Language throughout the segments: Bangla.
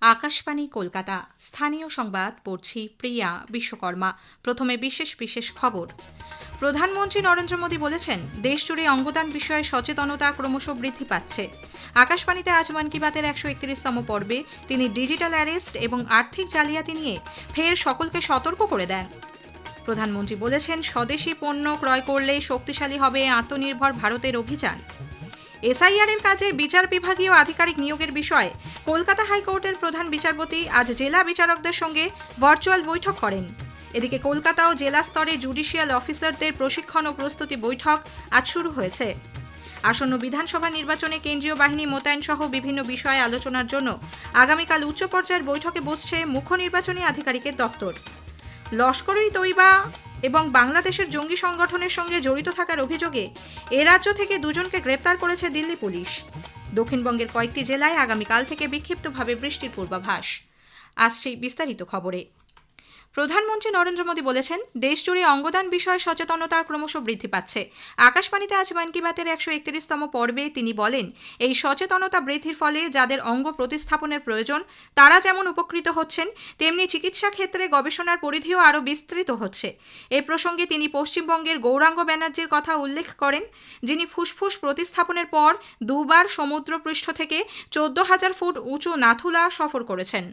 আকাশবাণী কলকাতা স্থানীয় সংবাদ পড়ছি প্রিয়া বিশ্বকর্মা। প্রথমে বিশেষ বিশেষ খবর। প্রধানমন্ত্রী নরেন্দ্র মোদী বলেছেন, দেশজুড়ে অঙ্গদান বিষয়ে সচেতনতা ক্রমশ বৃদ্ধি পাচ্ছে। আকাশবাণীতে আজ মন কি বাতের 131তম পর্বে তিনি ডিজিটাল অ্যারেস্ট এবং আর্থিক জালিয়াতি নিয়ে ফের সকলকে সতর্ক করে দেন। প্রধানমন্ত্রী বলেছেন, স্বদেশি পণ্য ক্রয় করলে শক্তিশালী হবে আত্মনির্ভর ভারতের অভিযান। এসআইআর এর কাজে বিচার বিভাগীয় আধিকারিক নিয়োগের বিষয়ে কলকাতা হাইকোর্টের প্রধান বিচারপতি আজ জেলা বিচারকদের সঙ্গে ভার্চুয়াল বৈঠক করেন। এদিকে কলকাতা ও জেলা স্তরে জুডিশিয়াল অফিসারদের প্রশিক্ষণ ও প্রস্তুতি বৈঠক আজ শুরু হয়েছে। আসন্ন বিধানসভা নির্বাচনে কেন্দ্রীয় বাহিনী মোতায়েন সহ বিভিন্ন বিষয়ে আলোচনার জন্য আগামীকাল উচ্চ পর্যায়ের বৈঠকে বসছে মুখ্য নির্বাচনী আধিকারিকের দপ্তর। লস্কর-ই-তৈবা এবং বাংলাদেশের জঙ্গি সংগঠনের সঙ্গে জড়িত থাকার অভিযোগে এ রাজ্য থেকে দুজনকে গ্রেপ্তার করেছে দিল্লি পুলিশ। দক্ষিণবঙ্গের কয়েকটি জেলায় আগামীকাল থেকে বিক্ষিপ্তভাবে বৃষ্টির পূর্বাভাস। আসছে বিস্তারিত খবরে। প্রধানমন্ত্রী নরেন্দ্র মোদী বলেছেন, দেশজুড়ে অঙ্গদান বিষয়ে সচেতনতা ক্রমশ বৃদ্ধি পাচ্ছে। আকাশবাণীতে আজ মন কি বাতের 131তম পর্বে তিনি বলেন, এই সচেতনতা বৃদ্ধির ফলে যাদের অঙ্গ প্রতিস্থাপনের প্রয়োজন তারা যেমন উপকৃত হচ্ছেন, তেমনি চিকিৎসা ক্ষেত্রে গবেষণার পরিধিও আরও বিস্তৃত হচ্ছে। এ প্রসঙ্গে তিনি পশ্চিমবঙ্গের গৌরাঙ্গ ব্যানার্জির কথা উল্লেখ করেন, যিনি ফুসফুস প্রতিস্থাপনের পর দুবার সমুদ্রপৃষ্ঠ থেকে 14,000 ফুট উঁচু নাথুলা সফর করেছেন।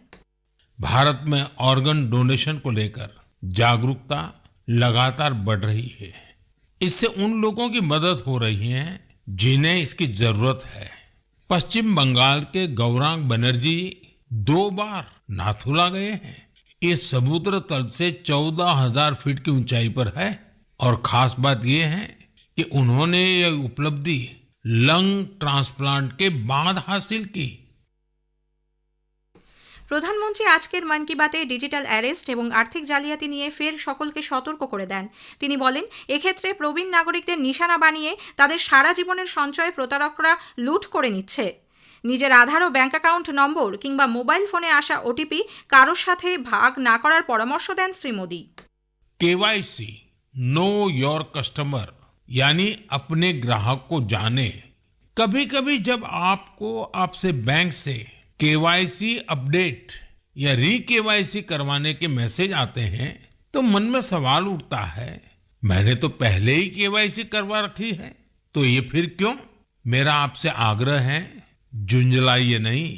भारत में ऑर्गन डोनेशन को लेकर जागरूकता लगातार बढ़ रही है। इससे उन लोगों की मदद हो रही है जिन्हें इसकी जरूरत है। पश्चिम बंगाल के गौरांग बनर्जी 2 बार नाथुला गए हैं। ये समुद्र तल से 14,000 फीट की ऊंचाई पर है और खास बात यह है कि उन्होंने ये उपलब्धि लंग ट्रांसप्लांट के बाद हासिल की। প্রধানমন্ত্রী আজকের মন কি বাতে ডিজিটাল অ্যারেস্ট এবং আর্থিক জালিয়াতি নিয়ে ফের সকলকে সতর্ক করে দেন। তিনি বলেন, এক্ষেত্রে প্রবীণ নাগরিকদের নিশানা বানিয়ে তাদের সারা জীবনের সঞ্চয়ে প্রতারকরা লুট করে নিচ্ছে। নিজের আধার ও ব্যাংক অ্যাকাউন্ট নম্বর কিংবা মোবাইল ফোনে আসা ওটিপি কারোর সাথে ভাগ না করার পরামর্শ দেন Shri Modi. KYC know your customer यानी अपने ग्राहक को जाने। कभी कभी जब आपको आपसे बैंक से केवाईसी अपडेट या री केवाईसी करवाने के मैसेज आते हैं तो मन में सवाल उठता है, मैंने तो पहले ही केवाईसी करवा रखी है, तो ये फिर क्यों? मेरा आपसे आग्रह है, झुंझलाइए नहीं,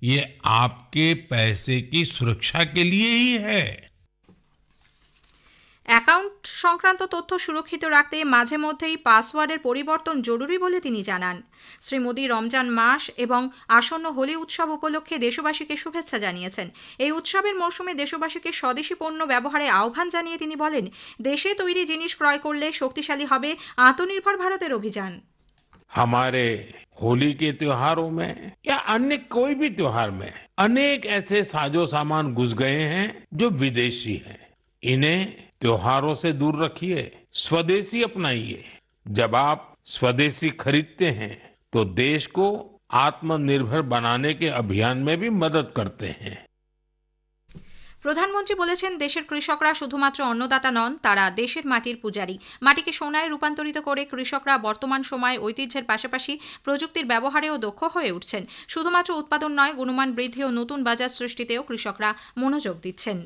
ये आपके पैसे की सुरक्षा के लिए ही है। অ্যাকাউন্ট সংক্রান্ত তথ্য সুরক্ষিত রাখতে মাঝে মধ্যেই পাসওয়ার্ডের পরিবর্তন জরুরি বলে তিনি জানান। শ্রী মোদী রমজান মাস এবং আসন্ন হোলি উৎসব উপলক্ষে দেশবাসীকে শুভেচ্ছা জানিয়েছেন। এই উৎসবের মৌসুমে দেশবাসীকে স্বদেশি পণ্য ব্যবহারে আহ্বান জানিয়ে তিনি বলেন, দেশে তৈরি জিনিস ক্রয় করলে শক্তিশালী হবে আত্মনির্ভর ভারতের অভিযান। हमारे होली के त्योहारों में या अन्य कोई भी त्योहार में अनेक ऐसे साजो सामान घुस गए हैं जो विदेशी हैं। इन्हें त्योहारों से दूर रखिए, स्वदेशी अपनाइए। जब आप स्वदेशी खरीदते हैं तो देश को आत्मनिर्भर बनाने के अभियान में भी मदद करते हैं। প্রধানমন্ত্রী বলেছেন, দেশের কৃষকরা শুধুমাত্র অন্নদাতা নন, তারা দেশের মাটির পূজারী। মাটিকে সোনায় রূপান্তরিত করে কৃষকরা বর্তমান সময়ে ঐতিহ্যের পাশাপাশি প্রযুক্তির ব্যবহারেও দক্ষ হয়ে উঠছেন। শুধুমাত্র উৎপাদন নয়, গুণমান বৃদ্ধি ও নতুন বাজার সৃষ্টিতেও কৃষকরা মনোযোগ দিচ্ছেন।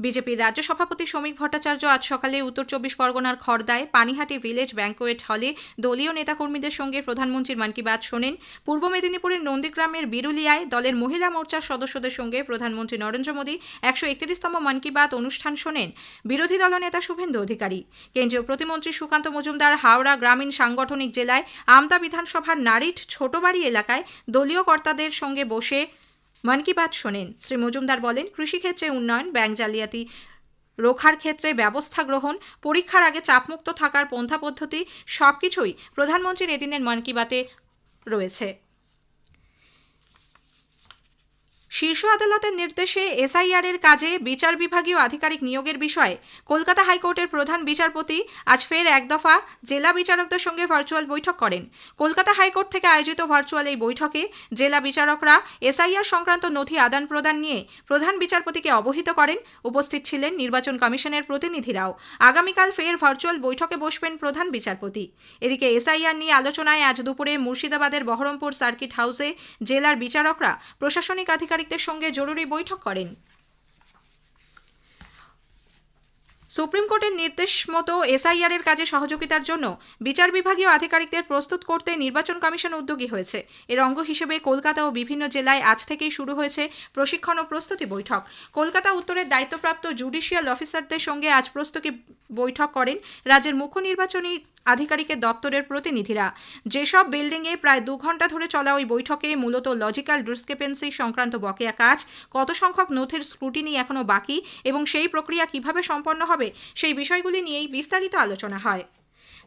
বিজেপির রাজ্য সভাপতি শ্রমিক ভট্টাচার্য আজ সকালে উত্তর 24 পরগনার খড়দায় পানিহাটি ভিলেজ ব্যাংকোয়েট হলে দলীয় নেতাকর্মীদের সঙ্গে প্রধানমন্ত্রীর মন কি বাত শোনেন। পূর্ব মেদিনীপুরের নন্দীগ্রামের বিরুলিয়ায় দলের মহিলা মোর্চার সদস্যদের সঙ্গে প্রধানমন্ত্রী নরেন্দ্র মোদী 131তম মন কি বাত অনুষ্ঠান শোনেন বিরোধী দলনেতা শুভেন্দু অধিকারী। কেন্দ্রীয় প্রতিমন্ত্রী সুকান্ত মজুমদার হাওড়া গ্রামীণ সাংগঠনিক জেলায় আমতা বিধানসভার নারিট ছোটবাড়ি এলাকায় দলীয় কর্তাদের সঙ্গে বসে মন কি বাত শোনেন। শ্রী মজুমদার বলেন, কৃষিক্ষেত্রে উন্নয়ন, ব্যাংক জালিয়াতি রোখার ক্ষেত্রে ব্যবস্থা গ্রহণ, পরীক্ষার আগে চাপমুক্ত থাকার পন্থা পদ্ধতি সবকিছুই প্রধানমন্ত্রীর এদিনের মন কি বাতে রয়েছে। শীর্ষ আদালতের নির্দেশে এসআইআর এর কাজে বিচার বিভাগীয় আধিকারিক নিয়োগের বিষয়ে কলকাতা হাইকোর্টের প্রধান বিচারপতি আজ ফের এক দফা জেলা বিচারকদের সঙ্গে ভার্চুয়াল বৈঠক করেন। কলকাতা হাইকোর্ট থেকে আয়োজিত ভার্চুয়াল এই বৈঠকে জেলা বিচারকরা এসআইআর সংক্রান্ত নথি আদান প্রদান নিয়ে প্রধান বিচারপতিকে অবহিত করেন। উপস্থিত ছিলেন নির্বাচন কমিশনের প্রতিনিধিরাও। আগামীকাল ফের ভার্চুয়াল বৈঠকে বসবেন প্রধান বিচারপতি। এদিকে এসআইআর নিয়ে আলোচনায় আজ দুপুরে মুর্শিদাবাদের বহরমপুর সার্কিট হাউসে জেলার বিচারকরা প্রশাসনিক আধিকারিক আধিকারিকদের সঙ্গে জরুরি বৈঠক করেন। সুপ্রিম কোর্টের নির্দেশ মতো এসআইআর এর কাজে সহযোগিতার জন্য বিচার বিভাগীয় আধিকারিকদের প্রস্তুত করতে নির্বাচন কমিশন উদ্যোগী হয়েছে। এর অঙ্গ হিসেবে কলকাতা ও বিভিন্ন জেলায় আজ থেকেই শুরু হয়েছে প্রশিক্ষণ ও প্রস্তুতি বৈঠক। কলকাতা উত্তরের দায়িত্বপ্রাপ্ত জুডিশিয়াল অফিসারদের সঙ্গে আজ প্রস্তুতি বৈঠক করেন রাজ্যের মুখ্য নির্বাচনী আধিকারিকের দপ্তরের প্রতিনিধিরা। যেসব বিল্ডিংয়ে প্রায় 2 ঘন্টা ধরে চলা ওই বৈঠকে মূলত লজিক্যাল ডিসক্রিপেন্সি সংক্রান্ত বকেয়া কাজ, কত সংখ্যক নথির স্ক্রুটিনি এখনও বাকি এবং সেই প্রক্রিয়া কিভাবে সম্পন্ন হবে সেই বিষয়গুলি নিয়েই বিস্তারিত আলোচনা হয়।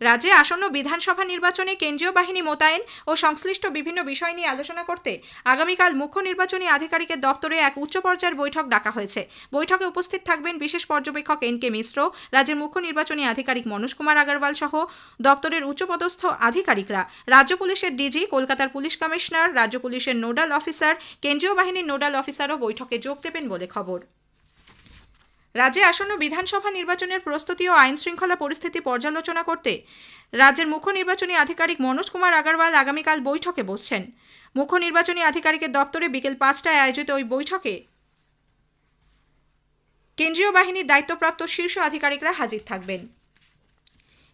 রাজ্যে আসন্ন বিধানসভা নির্বাচনে কেন্দ্রীয় বাহিনী মোতায়েন ও সংশ্লিষ্ট বিভিন্ন বিষয় নিয়ে আলোচনা করতে আগামীকাল মুখ্য নির্বাচনী আধিকারিকের দপ্তরে এক উচ্চ পর্যায়ের বৈঠক ডাকা হয়েছে। বৈঠকে উপস্থিত থাকবেন বিশেষ পর্যবেক্ষক এন.কে. মিশ্র, রাজ্যের মুখ্য নির্বাচনী আধিকারিক মনোজ কুমার আগরওয়াল সহ দপ্তরের উচ্চপদস্থ আধিকারিকরা। রাজ্য পুলিশের ডিজি, কলকাতার পুলিশ কমিশনার, রাজ্য পুলিশের নোডাল অফিসার, কেন্দ্রীয় বাহিনীর নোডাল অফিসারও বৈঠকে যোগ দেবেন বলে খবর। রাজ্যে আসন্ন বিধানসভা নির্বাচনের প্রস্তুতি ও আইন শৃঙ্খলা পরিস্থিতি পর্যালোচনা করতে রাজ্যের মুখ্য নির্বাচনী আধিকারিক মনোজ কুমার আগরওয়াল আগামীকাল বৈঠকে বসছেন। মুখ্য নির্বাচনী আধিকারিকের দপ্তরে বিকেল 5টায় আয়োজিত ওই বৈঠকে কেন্দ্রীয় বাহিনীর দায়িত্বপ্রাপ্ত শীর্ষ আধিকারিকরা হাজির থাকবেন।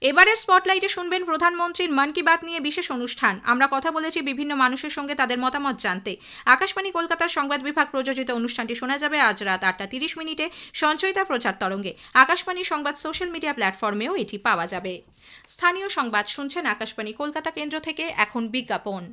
এবারের স্পটলাইটে শুনবেন প্রধানমন্ত্রীর মন কি বাত নিয়ে বিশেষ অনুষ্ঠান। আমরা কথা বলেছি বিভিন্ন মানুষের সঙ্গে তাদের মতামত জানতে। আকাশবাণী কলকাতার সংবাদ বিভাগ প্রযোজিত অনুষ্ঠানটি শোনা যাবে আজ রাত 8:30 সঞ্চয়িতা প্রচার তরঙ্গে। আকাশবাণী সংবাদ সোশ্যাল মিডিয়া প্ল্যাটফর্মেও এটি পাওয়া যাবে। স্থানীয় সংবাদ শুনছেন আকাশবাণী কলকাতা কেন্দ্র থেকে। এখন বিজ্ঞাপন।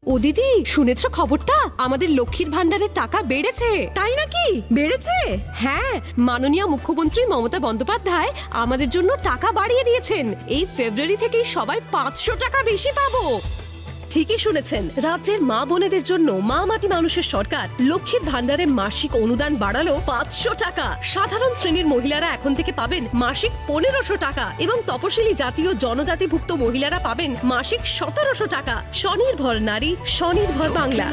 ও দিদি, শুনেছো খবরটা? আমাদের লক্ষ্মীর ভান্ডারের টাকা বেড়েছে। তাই নাকি? বেড়েছে? হ্যাঁ, মাননীয় মুখ্যমন্ত্রী মমতা বন্দ্যোপাধ্যায় আমাদের জন্য টাকা বাড়িয়ে দিয়েছেন। এই ফেব্রুয়ারি থেকেই সবাই 500 টাকা বেশি পাবো। ঠিকই শুনেছেন, রাজ্যের মা বোনেদের জন্য মা মাটি মানুষের সরকার লক্ষ্মীর ভান্ডারে মাসিক অনুদান বাড়ালো 500 টাকা। সাধারণ শ্রেণীর মহিলারা এখন থেকে পাবেন মাসিক 1500 টাকা এবং তপশিলি জাতি ও জনজাতিভুক্ত মহিলারা পাবেন মাসিক 1700 টাকা। স্বনির্ভর নারী, স্বনির্ভর বাংলা।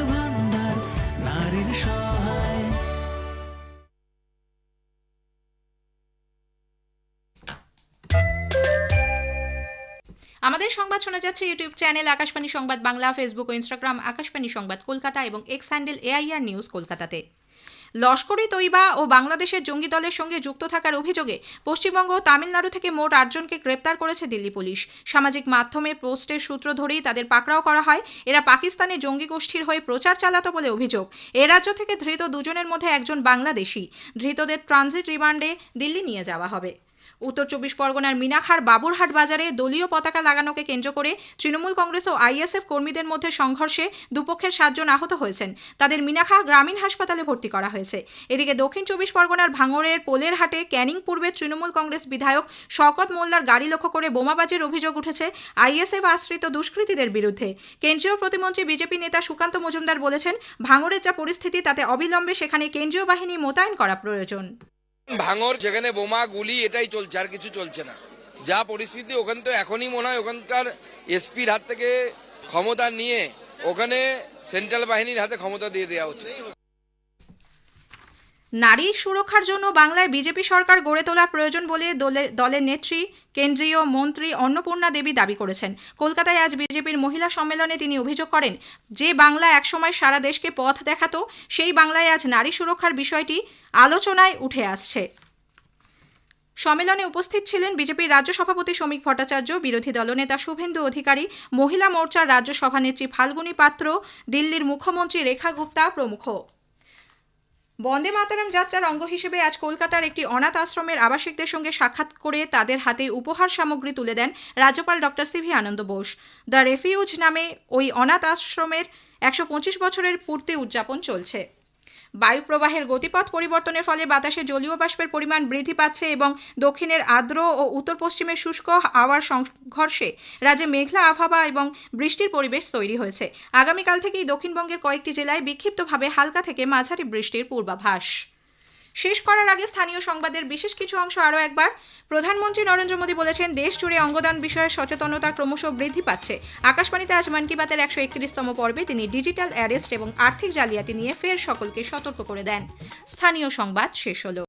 আমাদের সংবাদ শোনা যাচ্ছে ইউটিউব চ্যানেল আকাশবাণী সংবাদ বাংলা, ফেসবুক ও ইনস্টাগ্রাম আকাশবাণী সংবাদ কলকাতা এবং এক্স হ্যান্ডেল AIR নিউজ কলকাতাতে। লস্কর-ই তৈবা ও বাংলাদেশের জঙ্গি দলের সঙ্গে যুক্ত থাকার অভিযোগে পশ্চিমবঙ্গ ও তামিলনাড়ু থেকে মোট 8 জনকে গ্রেপ্তার করেছে দিল্লি পুলিশ। সামাজিক মাধ্যমে পোস্টের সূত্র ধরেই তাদের পাকড়াও করা হয়। এরা পাকিস্তানের জঙ্গি গোষ্ঠীর হয়ে প্রচার চালাতো বলে অভিযোগ। এ রাজ্য থেকে ধৃত 2 জনের মধ্যে একজন বাংলাদেশি। ধৃতদের ট্রানজিট রিমান্ডে দিল্লি নিয়ে যাওয়া হবে। উত্তর 24 পরগনার মিনাখার বাবুরহাট বাজারে দলীয় পতাকা লাগানোকে কেন্দ্র করে তৃণমূল কংগ্রেস ও ISF কর্মীদের মধ্যে সংঘর্ষে দুপক্ষের 7 জন আহত হয়েছেন। তাদের মিনাখা গ্রামীণ হাসপাতালে ভর্তি করা হয়েছে। এদিকে দক্ষিণ 24 পরগনার ভাঙড়ের পোলের হাটে ক্যানিং পূর্বে তৃণমূল কংগ্রেস বিধায়ক শওকত মোল্লার গাড়ি লক্ষ্য করে বোমাবাজির অভিযোগ উঠেছে ISF আশ্রিত দুষ্কৃতীদের বিরুদ্ধে। কেন্দ্রীয় প্রতিমন্ত্রী বিজেপি নেতা সুকান্ত মজুমদার বলেছেন, ভাঙড়ের যা পরিস্থিতি তাতে অবিলম্বে সেখানে কেন্দ্রীয় বাহিনী মোতায়েন করা প্রয়োজন। ভাঙর যেখানে বোমা গুলি এটাই চলছে, আর কিছু চলছে না। যা পরিস্থিতি ওখানে, তো এখনই মনে হয় ওখানকার এসপির হাত থেকে ক্ষমতা নিয়ে ওখানে সেন্ট্রাল বাহিনীর হাতে ক্ষমতা দিয়ে দেওয়া উচিত। নারী সুরক্ষার জন্য বাংলায় বিজেপি সরকার গড়ে তোলা প্রয়োজন বলে দলের নেত্রী কেন্দ্রীয় মন্ত্রী অন্নপূর্ণা দেবী দাবি করেছেন। কলকাতায় আজ বিজেপির মহিলা সম্মেলনে তিনি অভিযোগ করেন, যে বাংলা একসময় সারা দেশকে পথ দেখাতো সেই বাংলায় আজ নারী সুরক্ষার বিষয়টি আলোচনায় উঠে আসছে। সম্মেলনে উপস্থিত ছিলেন বিজেপির রাজ্য সভাপতি শ্রমিক ভট্টাচার্য, বিরোধী দলনেতা শুভেন্দু অধিকারী, মহিলা মোর্চার রাজ্য সভানেত্রী ফাল্গুনী পাত্র, দিল্লির মুখ্যমন্ত্রী রেখা গুপ্তা প্রমুখ। বন্দে মাতরম যাত্রার অঙ্গ হিসেবে আজ কলকাতার একটি অনাথ আশ্রমের আবাসিকদের সঙ্গে সাক্ষাৎ করে তাদের হাতে উপহার সামগ্রী তুলে দেন রাজ্যপাল doctor CV Ananda Bose. The refuge নামে ওই অনাথ আশ্রমের 125 বছরের পূর্তি উদযাপন চলছে। বায়ু প্রবাহের গতিপথ পরিবর্তনের ফলে বাতাসে জলীয় বাষ্পের পরিমাণ বৃদ্ধি পাচ্ছে এবং দক্ষিণের আর্দ্র ও উত্তর পশ্চিমের শুষ্ক হাওয়ার সংঘর্ষে রাজ্যে মেঘলা আবহাওয়া এবং বৃষ্টির পরিবেশ তৈরি হয়েছে। আগামীকাল থেকেই দক্ষিণবঙ্গের কয়েকটি জেলায় বিক্ষিপ্তভাবে হালকা থেকে মাঝারি বৃষ্টির পূর্বাভাস। শেষ করার আগে স্থানীয় সংবাদের বিশেষ কিছু অংশ আরও একবার। প্রধানমন্ত্রী নরেন্দ্র মোদী বলেছেন, দেশ জুড়ে অঙ্গদান বিষয়ে সচেতনতা ক্রমশ বৃদ্ধি পাচ্ছে। আকাশবাণীতে আজ মন কি বাতের 131তম পর্বে তিনি ডিজিটাল অ্যারেস্ট এবং আর্থিক জালিয়াতি নিয়ে ফের সকলকে সতর্ক করে দেন। স্থানীয় সংবাদ শেষ হল।